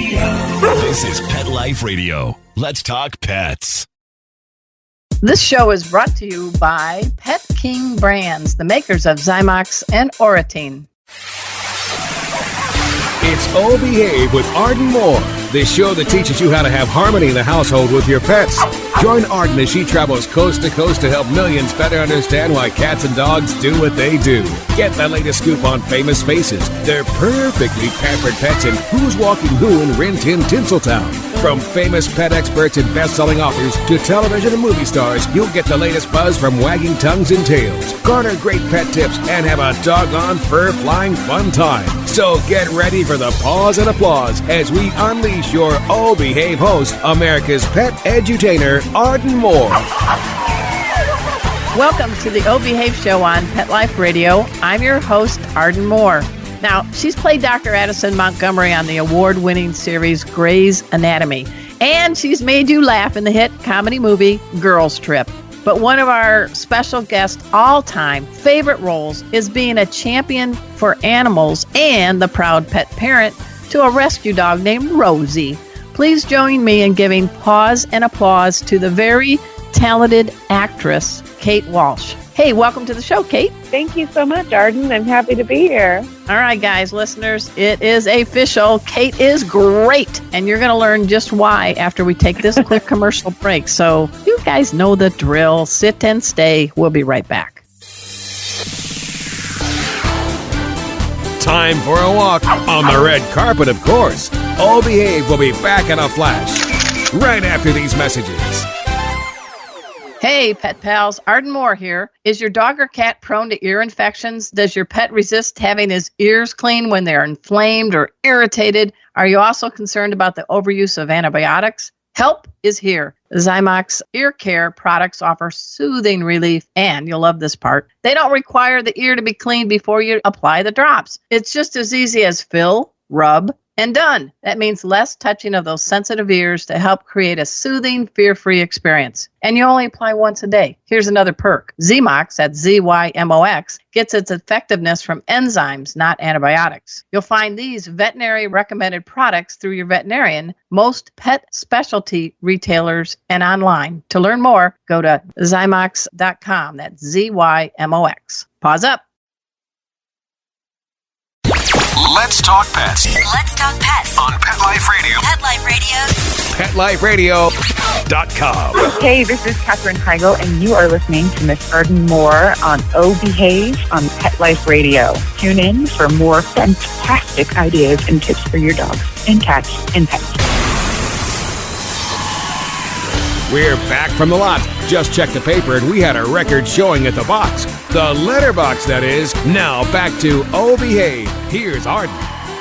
This is Pet Life Radio. Let's talk pets. This show is brought to you by Pet King Brands, the makers of Zymox and Oratine. It's Oh Behave with Arden Moore, the show that teaches you how to have harmony in the household with your pets. Join Arden as she travels coast to coast to help millions better understand why cats and dogs do what they do. Get the latest scoop on famous faces, their perfectly pampered pets, and who's walking who in Rin Tin Tinseltown. From famous pet experts and best-selling authors to television and movie stars, you'll get the latest buzz from wagging tongues and tails, garner great pet tips, and have a doggone fur-flying fun time. So get ready for the pause and applause as we unleash your Oh Behave host, America's pet edutainer, Arden Moore. Welcome to the Oh Behave show on Pet Life Radio. I'm your host, Arden Moore. Now, she's played Dr. Addison Montgomery on the award-winning series Grey's Anatomy, and she's made you laugh in the hit comedy movie Girls Trip. But one of our special guest all-time favorite roles is being a champion for animals and the proud pet parent to a rescue dog named Rosie. Please join me in giving pause and applause to the very talented actress, Kate Walsh. Hey, welcome to the show, Kate. Thank you so much, Arden. I'm happy to be here. All right, guys, listeners, it is official. Kate is great, and you're going to learn just why after we take this quick commercial break. So you guys know the drill. Sit and stay. We'll be right back. Time for a walk on the red carpet, of course. Oh Behave will be back in a flash right after these messages. Hey, pet pals, Arden Moore here. Is your dog or cat prone to ear infections? Does your pet resist having his ears cleaned when they're inflamed or irritated? Are you also concerned about the overuse of antibiotics? Help is here. Zymox ear care products offer soothing relief, and you'll love this part. They don't require the ear to be cleaned before you apply the drops. It's just as easy as fill, rub, and done. That means less touching of those sensitive ears to help create a soothing, fear-free experience. And you only apply once a day. Here's another perk. Zymox, that's Z-Y-M-O-X, gets its effectiveness from enzymes, not antibiotics. You'll find these veterinary recommended products through your veterinarian, most pet specialty retailers, and online. To learn more, go to Zymox.com. That's Z-Y-M-O-X. Pause up. Let's talk pets. Let's talk pets On Pet Life Radio. Pet Life Radio. PetLifeRadio.com. Hey, this is Katherine Heigl, and you are listening to Miss Arden Moore on Oh Behave on Pet Life Radio. Tune in for more fantastic ideas and tips for your dogs and cats and pets. We're back from the lot. Just checked the paper and we had a record showing at the box. The letterbox, that is. Now back to Oh Behave. Here's Arden.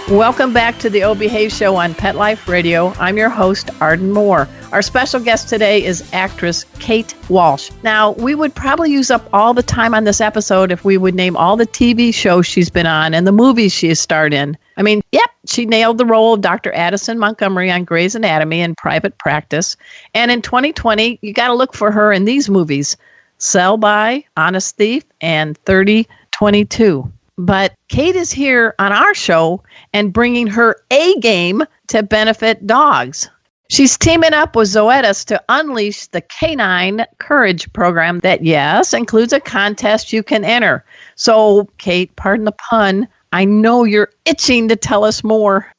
Welcome back to the Oh Behave show on Pet Life Radio. I'm your host, Arden Moore. Our special guest today is actress Kate Walsh. Now, we would probably use up all the time on this episode if we would name all the TV shows she's been on and the movies she has starred in. I mean, yep, she nailed the role of Dr. Addison Montgomery on Grey's Anatomy in Private Practice. And in 2020, you got to look for her in these movies, Sell By, Honest Thief, and 3022. But Kate is here on our show and bringing her A game to benefit dogs. She's teaming up with Zoetis to unleash the Canine Courage program that, yes, includes a contest you can enter. So, Kate, pardon the pun, I know you're itching to tell us more.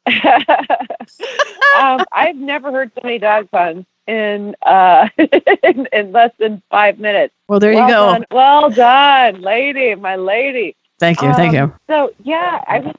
I've never heard so many dog puns in less than 5 minutes. Well, there you go. Done. Well done, lady, my lady. Thank you. So, yeah, I was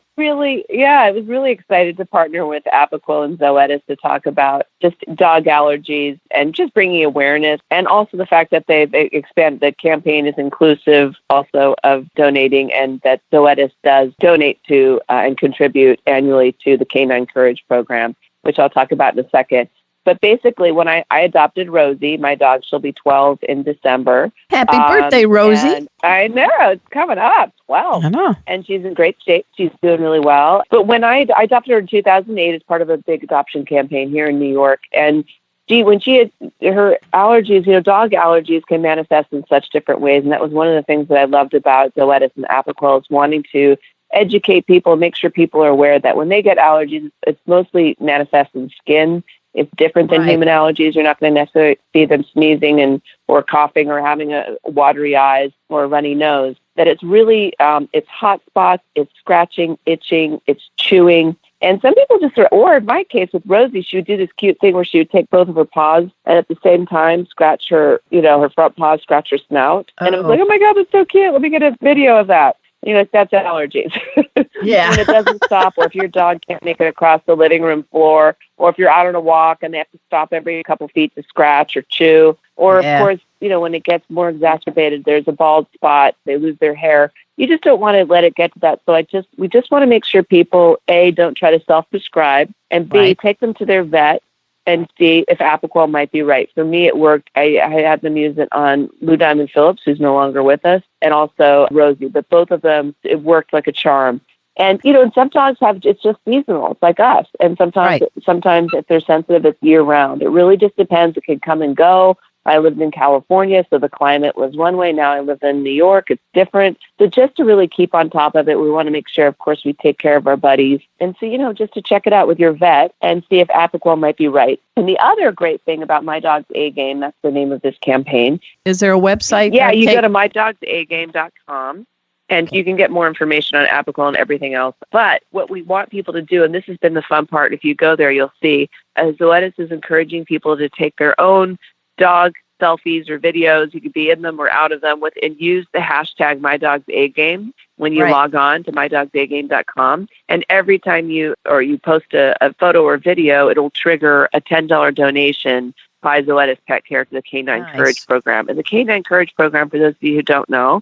really excited to partner with Apoquel and Zoetis to talk about just dog allergies and just bringing awareness, and also the fact that they expand. The campaign is inclusive also of donating, and that Zoetis does donate to and contribute annually to the Canine Courage program, which I'll talk about in a second. But basically, when I adopted Rosie, my dog, she'll be 12 in December. Happy birthday, Rosie. I know, it's coming up, 12. I know. And she's in great shape. She's doing really well. But when I adopted her in 2008 as part of a big adoption campaign here in New York, and when she had her allergies, dog allergies can manifest in such different ways. And that was one of the things that I loved about Zoetis and Apoquel, is wanting to educate people, make sure people are aware that when they get allergies, it's mostly manifest in skin. It's different than human allergies. You're not going to necessarily see them sneezing and or coughing or having a watery eyes or a runny nose. That it's really, it's hot spots, it's scratching, itching, it's chewing. And some people just, or in my case with Rosie, she would do this cute thing where she would take both of her paws and at the same time scratch her, her front paws, scratch her snout. And I was like, oh my God, that's so cute. Let me get a video of that. That's allergies. Yeah. And it doesn't stop. Or if your dog can't make it across the living room floor, or if you're out on a walk and they have to stop every couple feet to scratch or chew, or of course, when it gets more exacerbated, there's a bald spot, they lose their hair. You just don't want to let it get to that. So we just want to make sure people, A, don't try to self-prescribe, and B, take them to their vet and see if Apoquel might be right. For me, it worked. I had them use it on Lou Diamond Phillips, who's no longer with us, and also Rosie. But both of them, it worked like a charm. And, and some dogs it's just seasonal. It's like us. And sometimes if they're sensitive, it's year-round. It really just depends. It can come and go. I lived in California, so the climate was one way. Now I live in New York. It's different. So just to really keep on top of it, we want to make sure, of course, we take care of our buddies. And so, just to check it out with your vet and see if Apoquel might be right. And the other great thing about My Dog's A Game, that's the name of this campaign. Is there a website? Yeah, you go to mydogsagame.com. And you can get more information on Apoquel and everything else. But what we want people to do, and this has been the fun part, if you go there, you'll see, Zoetis is encouraging people to take their own dog selfies or videos. You could be in them or out of them and use the hashtag MyDogsAGame when you log on to mydogsagame.com. And every time you post a photo or video, it'll trigger a $10 donation by Zoetis Pet Care to the Canine Courage Program. And the Canine Courage Program, for those of you who don't know,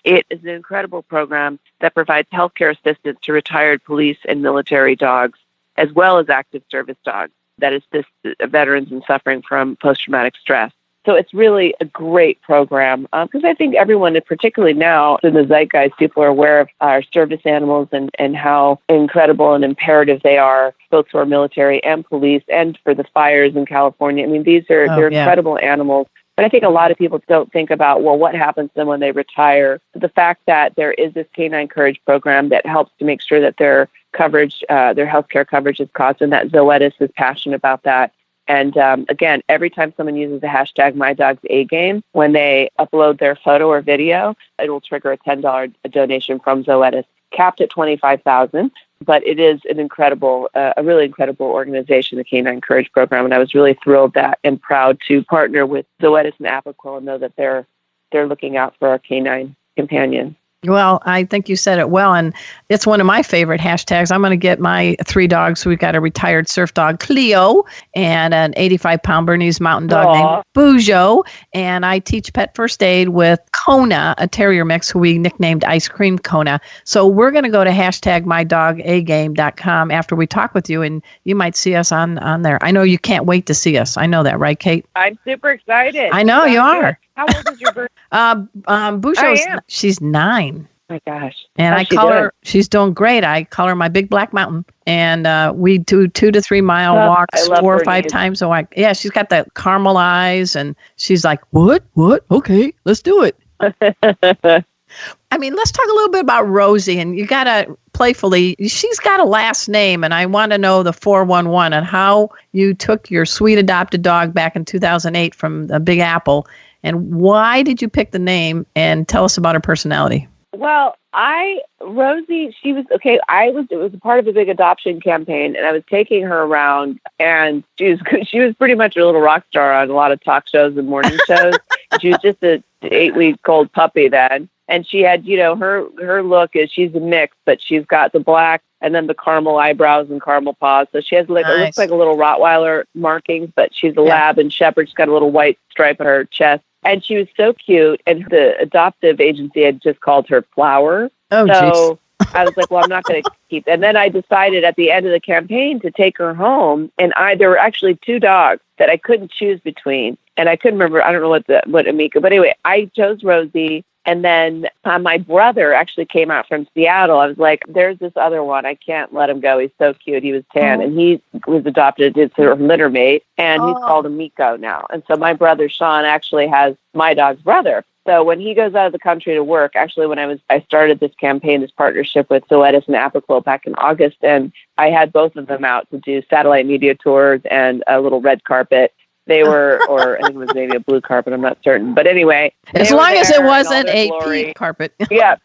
it is an incredible program that provides healthcare assistance to retired police and military dogs, as well as active service dogs that assist veterans in suffering from post-traumatic stress. So it's really a great program because I think everyone, particularly now in the zeitgeist, people are aware of our service animals and how incredible and imperative they are, both to our military and police and for the fires in California. I mean, they're incredible animals. But I think a lot of people don't think about, well, what happens to them when they retire? The fact that there is this Canine Courage program that helps to make sure that their coverage, their healthcare coverage is caused, and that Zoetis is passionate about that. And again, every time someone uses the hashtag MyDogsAGame, when they upload their photo or video, it will trigger a $10 donation from Zoetis, capped at $25,000. But it is an incredible, a really incredible organization, the Canine Courage Program. And I was really thrilled and proud to partner with Zoetis and Apoquel and know that they're looking out for our canine companion. Well, I think you said it well, and it's one of my favorite hashtags. I'm going to get my 3 dogs. We've got a retired surf dog, Cleo, and an 85-pound Bernese mountain dog named Bujo, and I teach pet first aid with Kona, a terrier mix who we nicknamed Ice Cream Kona. So we're going to go to hashtag MyDogAGame.com after we talk with you, and you might see us on there. I know you can't wait to see us. I know that, right, Kate? I'm super excited. I know you are. How old is your bird? Bujo's, she's 9. Oh my gosh. And I call her, she's doing great. I call her my big black mountain. And we do 2 to 3 mile walks 4 or 5 times a week. Yeah, she's got the caramel eyes and she's like, what? Okay, let's do it. I mean, let's talk a little bit about Rosie. And you got to playfully, she's got a last name. And I want to know the 411 and how you took your sweet adopted dog back in 2008 from the Big Apple. And why did you pick the name? And tell us about her personality. Well, Rosie, she was, okay, it was a part of a big adoption campaign, and I was taking her around, and she was pretty much a little rock star on a lot of talk shows and morning shows. She was just an 8-week-old puppy then, and she had, her look is, she's a mix, but she's got the black and then the caramel eyebrows and caramel paws. So she has it looks like a little Rottweiler markings, but she's a lab and shepherd. She's got a little white stripe on her chest. And she was so cute, and the adoptive agency had just called her Flower. Oh, so I was like, well, I'm not going to keep. And then I decided at the end of the campaign to take her home, and there were actually 2 dogs that I couldn't choose between, and I couldn't remember. I don't know what Amika, but anyway, I chose Rosie. And then my brother actually came out from Seattle. I was like, there's this other one. I can't let him go. He's so cute. He was 10, and he was adopted. It's her litter mate, and he's called him Miko now. And so my brother, Sean, actually has my dog's brother. So when he goes out of the country to work, actually when I started this campaign, this partnership with Zoetis and Apoquel back in August, and I had both of them out to do satellite media tours and a little red carpet. They were, or I think it was maybe a blue carpet, I'm not certain. But anyway. As long as it wasn't a pink carpet. Yeah,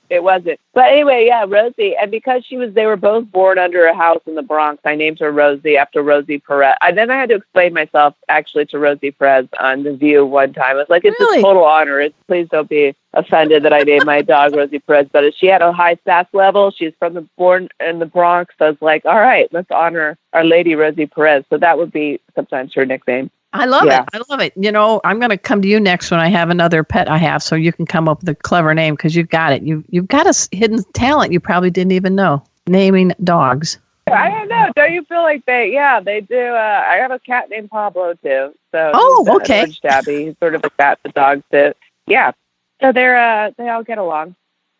it wasn't. But anyway, yeah, Rosie. And because they were both born under a house in the Bronx, I named her Rosie after Rosie Perez. And then I had to explain myself actually to Rosie Perez on The View one time. I was like, it's a total honor. Please don't be offended that I named my dog Rosie Perez. But she had a high stats level. She's born in the Bronx. So I was like, all right, let's honor Our Lady Rosie Perez. So that would be sometimes her nickname. I love it. I love it. You know, I'm going to come to you next when I have another pet I have, so you can come up with a clever name because you've got it. You've got a hidden talent you probably didn't even know, naming dogs. I don't know. Don't you feel like they do. I have a cat named Pablo too. So okay. Orange Tabby. He's sort of a cat to dog too. Yeah. So they all get along.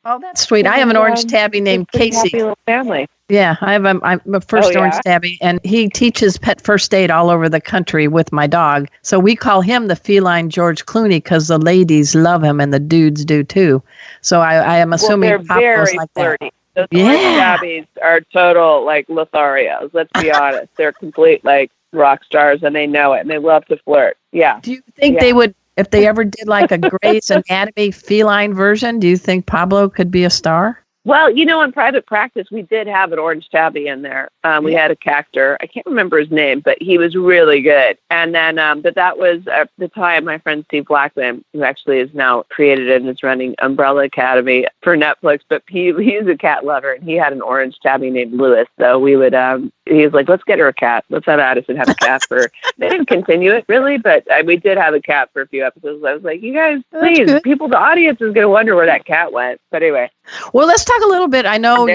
Oh, that's sweet. I have an orange tabby named Casey. Happy little family. Yeah, I'm a first orange tabby, and he teaches pet first aid all over the country with my dog. So we call him the feline George Clooney because the ladies love him and the dudes do too. So I am assuming they're very like flirty. Those orange tabbies are total like Lotharios. Let's be honest. They're complete like rock stars, and they know it, and they love to flirt. Yeah. Do you think they would, if they ever did like a Grey's Anatomy feline version, do you think Pablo could be a star? Well, you know, in private practice, we did have an orange tabby in there. We had a cactor. I can't remember his name, but he was really good. And then, but that was at the time, my friend Steve Blackman, who actually is now created and is running Umbrella Academy for Netflix, but he's a cat lover, and he had an orange tabby named Lewis. So we would, he was like, let's get her a cat. Let's have Addison have a cat for, they didn't continue it really, but we did have a cat for a few episodes. I was like, you guys, please, the audience is going to wonder where that cat went. But anyway. Well, let's talk a little bit. I know,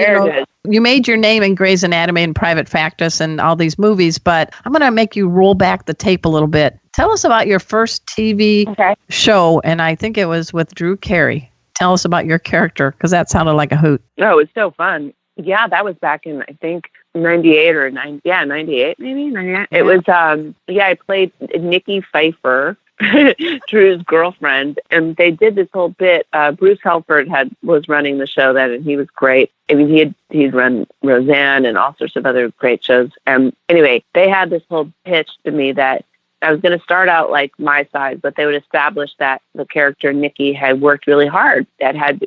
you made your name in Grey's Anatomy and Private Practice and all these movies, but I'm going to make you roll back the tape a little bit. Tell us about your first TV show, and I think it was with Drew Carey. Tell us about your character, because that sounded like a hoot. Oh, it was so fun. Yeah, that was back in, I think, 98 or 98 maybe, 98. It was, I played Nikki Pfeiffer, Drew's girlfriend, and they did this whole bit. Bruce Helford was running the show then, and he was great. I mean, he'd run Roseanne and all sorts of other great shows. Anyway, they had this whole pitch to me that I was going to start out like my size, but they would establish that the character Nikki had worked really hard.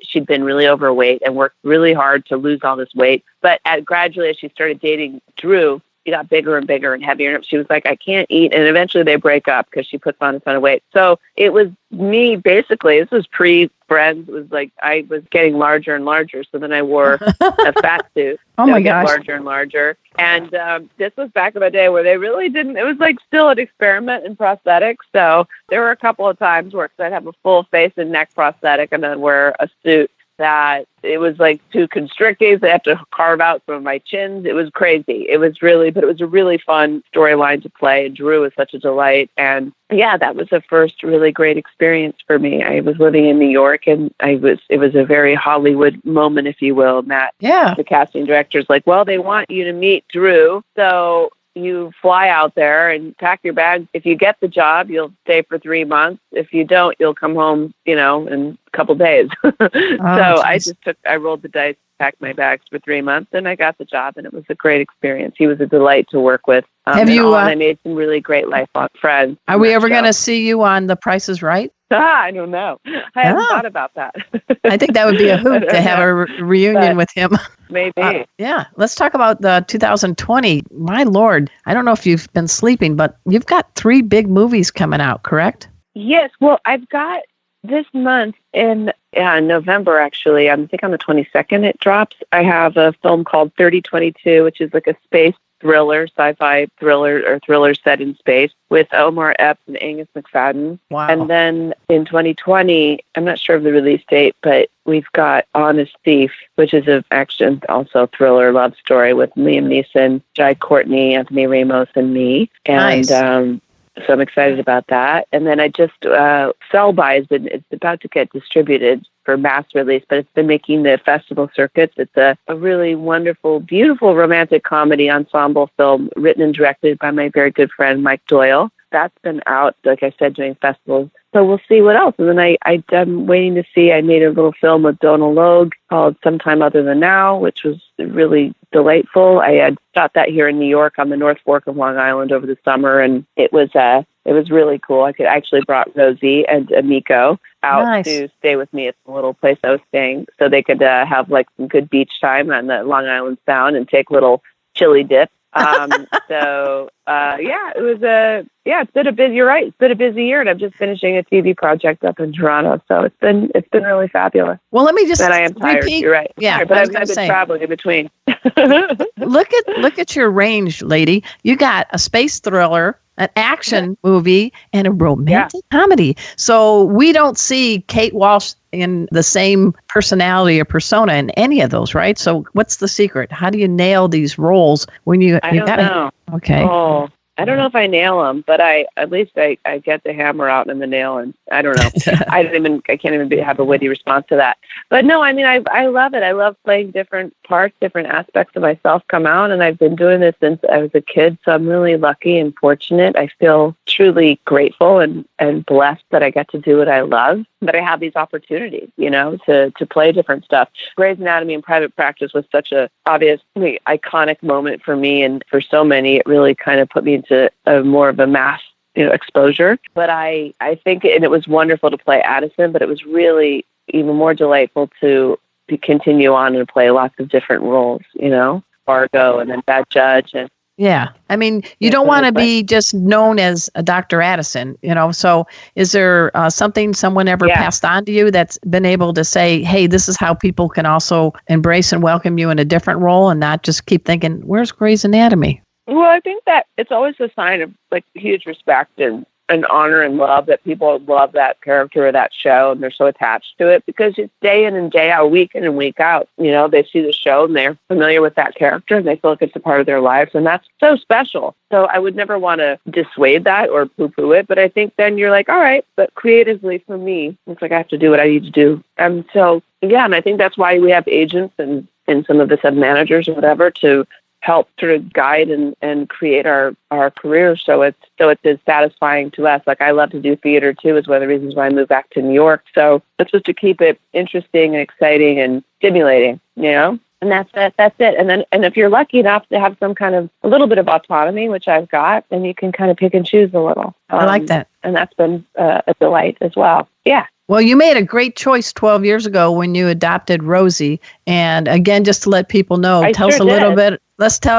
She'd been really overweight and worked really hard to lose all this weight. But gradually, as she started dating Drew, she got bigger and bigger and heavier. She was like, I can't eat. And eventually they break up because she puts on a ton of weight. So it was me, basically. This was pre-Friends. It was like I was getting larger and larger. So then I wore a fat suit. Oh, my gosh. Larger and larger. And this was back in the day where they really didn't. It was like still an experiment in prosthetics. So there were a couple of times where I'd have a full face and neck prosthetic and then wear a suit that it was like too constricting. They have to carve out some of my chins. It was crazy. It was a really fun storyline to play. And Drew was such a delight. And yeah, that was the first really great experience for me. I was living in New York, and it was a very Hollywood moment, if you will. Matt, the casting director's like, well, they want you to meet Drew. So you fly out there and pack your bag. If you get the job, you'll stay for 3 months. If you don't, you'll come home, in a couple days. I rolled the dice, packed my bags for 3 months, and I got the job, and it was a great experience. He was a delight to work with. I made some really great lifelong friends. Are we ever going to see you on The Price is Right? I don't know. I haven't thought about that. I think that would be a hoot to have a reunion with him. Maybe. Let's talk about the 2020. My Lord, I don't know if you've been sleeping, but you've got 3 big movies coming out, correct? Yes. Well, I've got this month in November, actually. I think on the 22nd it drops. I have a film called 3022, which is like a space thriller, sci-fi thriller set in space with Omar Epps and Angus McFadden. Wow. And then in 2020, I'm not sure of the release date, but we've got Honest Thief, which is an action, also thriller love story with Liam Neeson, Jai Courtney, Anthony Ramos, and me. And nice. So I'm excited about that. And then I just, Sell By it's about to get distributed for mass release, but it's been making the festival circuits. It's a really wonderful, beautiful romantic comedy ensemble film written and directed by my very good friend, Mike Doyle. That's been out, like I said, doing festivals so we'll see what else. And then I'm waiting to see, I made a little film with Donal Logue called Sometime Other Than Now, which was really delightful. I had shot that here in New York on the North Fork of Long Island over the summer, and it was really cool. I actually brought Rosie and Amiko out to stay with me at the little place I was staying, so they could have like some good beach time on the Long Island Sound and take little chili dips. It's been a busy, you're right. It's been a busy year, and I'm just finishing a TV project up in Toronto. So it's been really fabulous. Well, let me just and I am tired. Repeat. You're right. Yeah, but I've been traveling in between. Look at your range, lady. You got a space thriller, an action movie, and a romantic comedy. So we don't see Kate Walsh in the same personality or persona in any of those, right? So what's the secret? How do you nail these roles when you don't know. Okay. Oh, I don't know if I nail them, but at least I get the hammer out and the nail, and I don't know. I can't even have a witty response to that. But no, I mean, I love it. I love playing different parts, different aspects of myself come out, and I've been doing this since I was a kid, so I'm really lucky and fortunate. I feel truly grateful and blessed that I get to do what I love, that I have these opportunities, to play different stuff. Grey's Anatomy in private practice was such a obviously iconic moment for me, and for so many, it really kind of put me into more of a mass exposure. But I think, and it was wonderful to play Addison, but it was really even more delightful to continue on and play lots of different roles, Fargo and then Bad Judge. And yeah. I mean, you don't want to be just known as a Dr. Addison, so is there something someone ever passed on to you that's been able to say, hey, this is how people can also embrace and welcome you in a different role and not just keep thinking, where's Grey's Anatomy? Well, I think that it's always a sign of like huge respect and honor and love that people love that character or that show, and they're so attached to it because it's day in and day out, week in and week out. They see the show and they're familiar with that character and they feel like it's a part of their lives, and that's so special. So I would never want to dissuade that or poo-poo it, but I think then you're like, all right, but creatively for me, it's like I have to do what I need to do. And so, and I think that's why we have agents and some of us have managers or whatever to help sort of guide and create our careers so it's as satisfying to us. Like I love to do theater too, is one of the reasons why I moved back to New York. So it's just to keep it interesting and exciting and stimulating, And that's it. And if you're lucky enough to have some kind of a little bit of autonomy, which I've got, then you can kind of pick and choose a little. I like that. And that's been a delight as well. Yeah. Well, you made a great choice 12 years ago when you adopted Rosie. And again, just to let people know, let's tell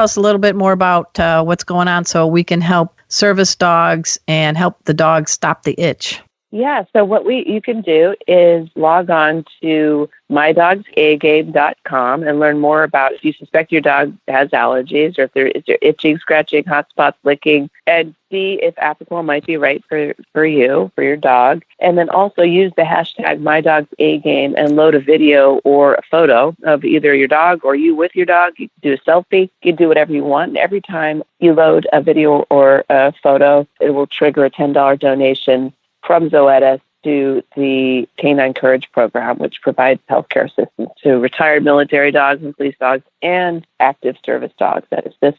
us a little bit more about what's going on so we can help service dogs and help the dogs stop the itch. Yeah, so what you can do is log on to mydogsagame.com and learn more about if you suspect your dog has allergies or if they're itching, scratching, hot spots, licking, and see if Apoquel might be right for you, for your dog. And then also use the hashtag MyDogsAGame and load a video or a photo of either your dog or you with your dog. You can do a selfie. You can do whatever you want. And every time you load a video or a photo, it will trigger a $10 donation from Zoetis to the Canine Courage Program, which provides healthcare assistance to retired military dogs and police dogs and active service dogs that assist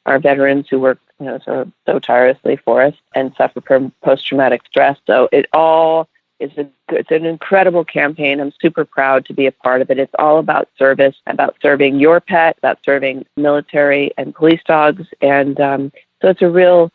our veterans who work so tirelessly for us and suffer from post-traumatic stress. So it all is it's an incredible campaign. I'm super proud to be a part of it. It's all about service, about serving your pet, about serving military and police dogs, and so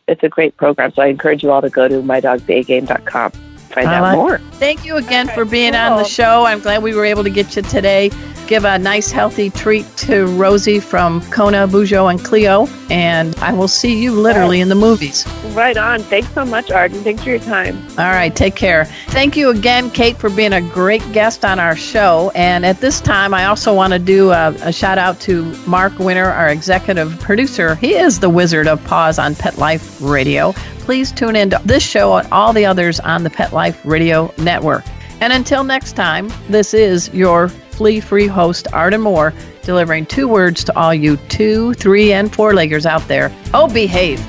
it's a great program. So I encourage you all to go to mydogsagame.com. Find out more. Thank you again for being on the show. I'm glad we were able to get you today. Give a nice, healthy treat to Rosie from Kona, Bujo, and Cleo. And I will see you literally in the movies. Right on. Thanks so much, Arden. Thanks for your time. All right. Take care. Thank you again, Kate, for being a great guest on our show. And at this time, I also want to do a shout out to Mark Winter, our executive producer. He is the Wizard of Paws on Pet Life Radio. Please tune in to this show and all the others on the Pet Life Radio Network. And until next time, this is your flea-free host, Arden Moore, delivering 2 words to all you 2, 3, and 4-leggers out there. Oh, behave.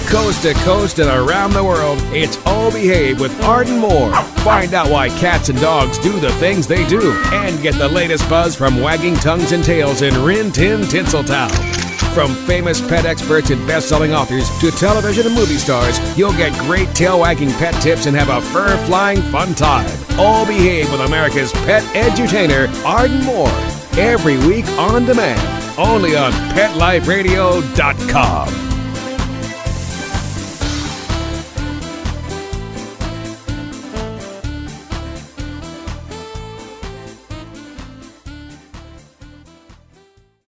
Coast to coast and around the world, it's Oh Behave with Arden Moore. Find out why cats and dogs do the things they do and get the latest buzz from wagging tongues and tails in Rin Tin Tinseltown. From famous pet experts and best-selling authors to television and movie stars, you'll get great tail-wagging pet tips and have a fur-flying fun time. All Behave with America's pet edutainer, Arden Moore. Every week on demand, only on PetLifeRadio.com.